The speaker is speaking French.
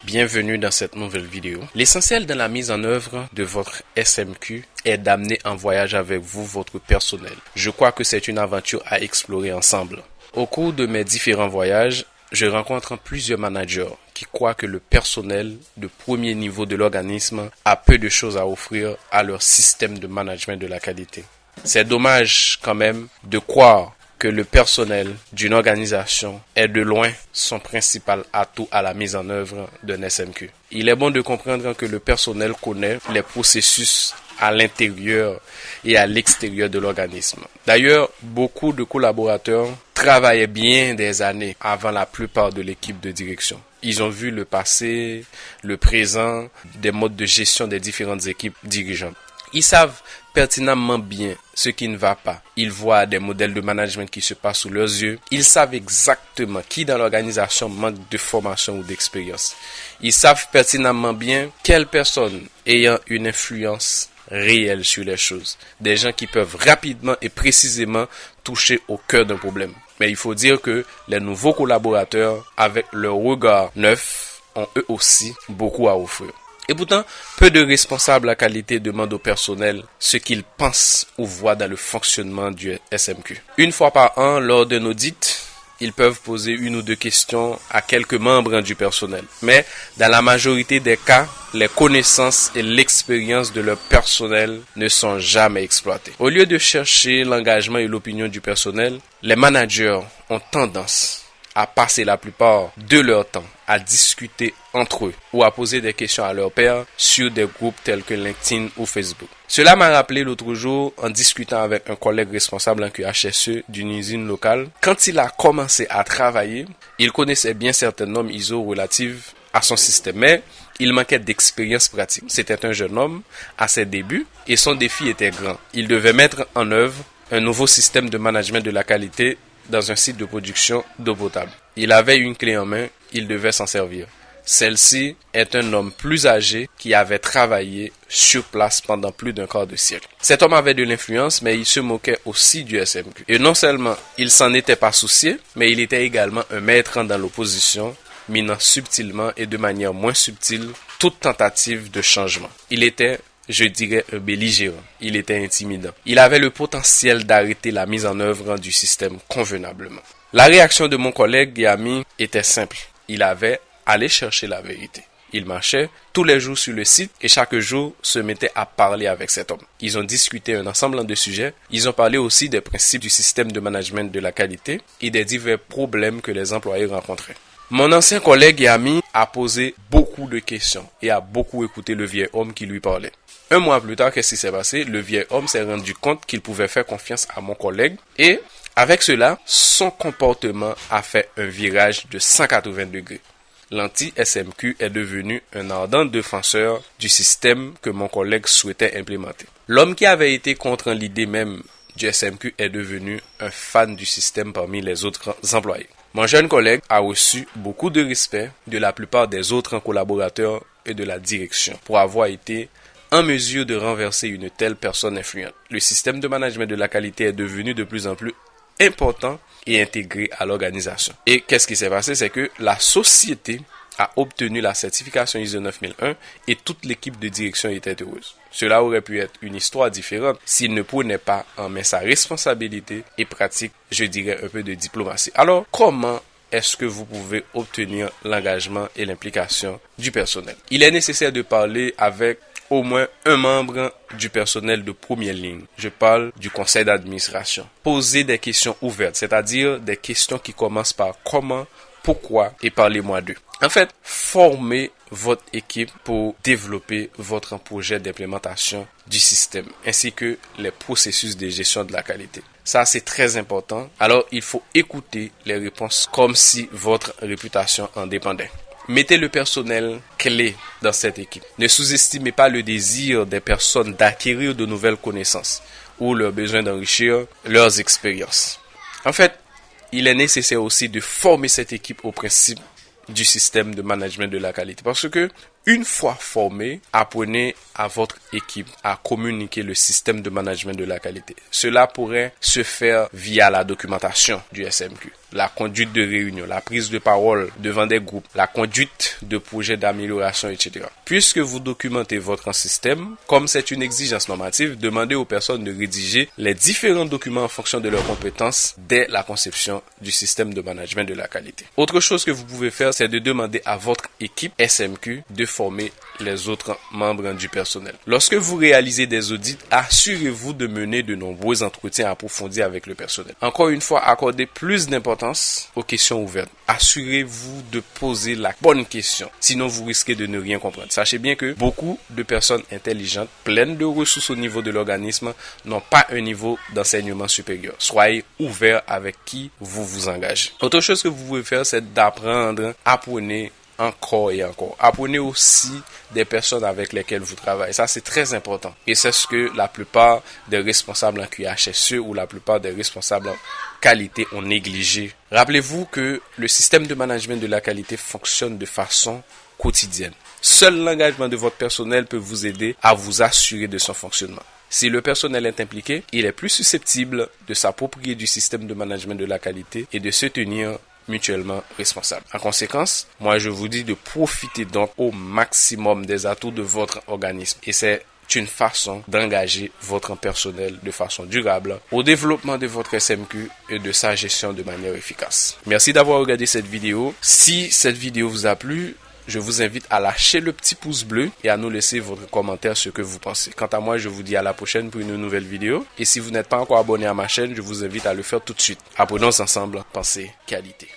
Bienvenue dans cette nouvelle vidéo. L'essentiel dans la mise en œuvre de votre SMQ est d'amener en voyage avec vous votre personnel. Je crois que c'est une aventure à explorer ensemble. Au cours de mes différents voyages, je rencontre plusieurs managers qui croient que le personnel de premier niveau de l'organisme a peu de choses à offrir à leur système de management de la qualité. C'est dommage quand même de croire que le personnel d'une organisation est de loin son principal atout à la mise en œuvre d'un SMQ. Il est bon de comprendre que le personnel connaît les processus à l'intérieur et à l'extérieur de l'organisme. D'ailleurs, beaucoup de collaborateurs travaillaient bien des années avant la plupart de l'équipe de direction. Ils ont vu le passé, le présent, des modes de gestion des différentes équipes dirigeantes. Ils savent pertinemment bien ce qui ne va pas. Ils voient des modèles de management qui se passent sous leurs yeux. Ils savent exactement qui dans l'organisation manque de formation ou d'expérience. Ils savent pertinemment bien quelles personnes ayant une influence réelle sur les choses. Des gens qui peuvent rapidement et précisément toucher au cœur d'un problème. Mais il faut dire que les nouveaux collaborateurs, avec leur regard neuf, ont eux aussi beaucoup à offrir. Et pourtant, peu de responsables à qualité demandent au personnel ce qu'ils pensent ou voient dans le fonctionnement du SMQ. Une fois par an, lors d'un audit, ils peuvent poser une ou deux questions à quelques membres du personnel. Mais dans la majorité des cas, les connaissances et l'expérience de leur personnel ne sont jamais exploitées. Au lieu de chercher l'engagement et l'opinion du personnel, les managers ont tendance à passer la plupart de leur temps à discuter entre eux ou à poser des questions à leurs pairs sur des groupes tels que LinkedIn ou Facebook. Cela m'a rappelé l'autre jour en discutant avec un collègue responsable en QHSE d'une usine locale. Quand il a commencé à travailler, il connaissait bien certaines normes ISO relatives à son système, mais il manquait d'expérience pratique. C'était un jeune homme à ses débuts et son défi était grand. Il devait mettre en œuvre un nouveau système de management de la qualité dans un site de production d'eau potable. Il avait une clé en main, il devait s'en servir. Celle-ci est un homme plus âgé qui avait travaillé sur place pendant plus d'un quart de siècle. Cet homme avait de l'influence, mais il se moquait aussi du SMQ. Et non seulement il s'en était pas soucié, mais il était également un maître dans l'opposition, minant subtilement et de manière moins subtile toute tentative de changement. Il était, je dirais, un belligérant. Il était intimidant. Il avait le potentiel d'arrêter la mise en œuvre du système convenablement. La réaction de mon collègue et ami était simple. Il avait allé chercher la vérité. Il marchait tous les jours sur le site et chaque jour se mettait à parler avec cet homme. Ils ont discuté un ensemble de sujets. Ils ont parlé aussi des principes du système de management de la qualité et des divers problèmes que les employés rencontraient. Mon ancien collègue et ami a posé beaucoup de questions et a beaucoup écouté le vieil homme qui lui parlait. Un mois plus tard, qu'est-ce qui s'est passé? Le vieil homme s'est rendu compte qu'il pouvait faire confiance à mon collègue et avec cela, son comportement a fait un virage de 180 degrés. L'anti-SMQ est devenu un ardent défenseur du système que mon collègue souhaitait implémenter. L'homme qui avait été contre l'idée même du SMQ est devenu un fan du système parmi les autres employés. Mon jeune collègue a reçu beaucoup de respect de la plupart des autres collaborateurs et de la direction pour avoir été en mesure de renverser une telle personne influente. Le système de management de la qualité est devenu de plus en plus important et intégré à l'organisation. Et qu'est-ce qui s'est passé? C'est que la société a obtenu la certification ISO 9001 et toute l'équipe de direction était heureuse. Cela aurait pu être une histoire différente s'il ne prenait pas en main sa responsabilité et pratique, je dirais, un peu de diplomatie. Alors, comment est-ce que vous pouvez obtenir l'engagement et l'implication du personnel? Il est nécessaire de parler avec au moins un membre du personnel de première ligne. Je parle du conseil d'administration. Posez des questions ouvertes, c'est-à-dire des questions qui commencent par comment, pourquoi et parlez-moi d'eux. En fait, formez votre équipe pour développer votre projet d'implémentation du système ainsi que les processus de gestion de la qualité. Ça, c'est très important. Alors, il faut écouter les réponses comme si votre réputation en dépendait. Mettez le personnel clé dans cette équipe. Ne sous-estimez pas le désir des personnes d'acquérir de nouvelles connaissances ou leur besoin d'enrichir leurs expériences. En fait, il est nécessaire aussi de former cette équipe au principe du système de management de la qualité. Parce que Une fois formé, apprenez à votre équipe à communiquer le système de management de la qualité. Cela pourrait se faire via la documentation du SMQ, la conduite de réunion, la prise de parole devant des groupes, la conduite de projets d'amélioration, etc. Puisque vous documentez votre système, comme c'est une exigence normative, demandez aux personnes de rédiger les différents documents en fonction de leurs compétences dès la conception du système de management de la qualité. Autre chose que vous pouvez faire, c'est de demander à votre équipe SMQ de former les autres membres du personnel. Lorsque vous réalisez des audits, assurez-vous de mener de nombreux entretiens approfondis avec le personnel. Encore une fois, accordez plus d'importance aux questions ouvertes. Assurez-vous de poser la bonne question, sinon vous risquez de ne rien comprendre. Sachez bien que beaucoup de personnes intelligentes, pleines de ressources au niveau de l'organisme, n'ont pas un niveau d'enseignement supérieur. Soyez ouverts avec qui vous vous engagez. Autre chose que vous pouvez faire, c'est d'apprendre, apprenez encore et encore. Apprenez aussi des personnes avec lesquelles vous travaillez. Ça, c'est très important. Et c'est ce que la plupart des responsables en QHSE ou la plupart des responsables en qualité ont négligé. Rappelez-vous que le système de management de la qualité fonctionne de façon quotidienne. Seul l'engagement de votre personnel peut vous aider à vous assurer de son fonctionnement. Si le personnel est impliqué, il est plus susceptible de s'approprier du système de management de la qualité et de se tenir mutuellement responsables. En conséquence, moi je vous dis de profiter donc au maximum des atouts de votre organisme. Et c'est une façon d'engager votre personnel de façon durable au développement de votre SMQ et de sa gestion de manière efficace. Merci d'avoir regardé cette vidéo. Si cette vidéo vous a plu, je vous invite à lâcher le petit pouce bleu et à nous laisser votre commentaire ce que vous pensez. Quant à moi, je vous dis à la prochaine pour une nouvelle vidéo. Et si vous n'êtes pas encore abonné à ma chaîne, je vous invite à le faire tout de suite. Apprenons ensemble, pensée qualité.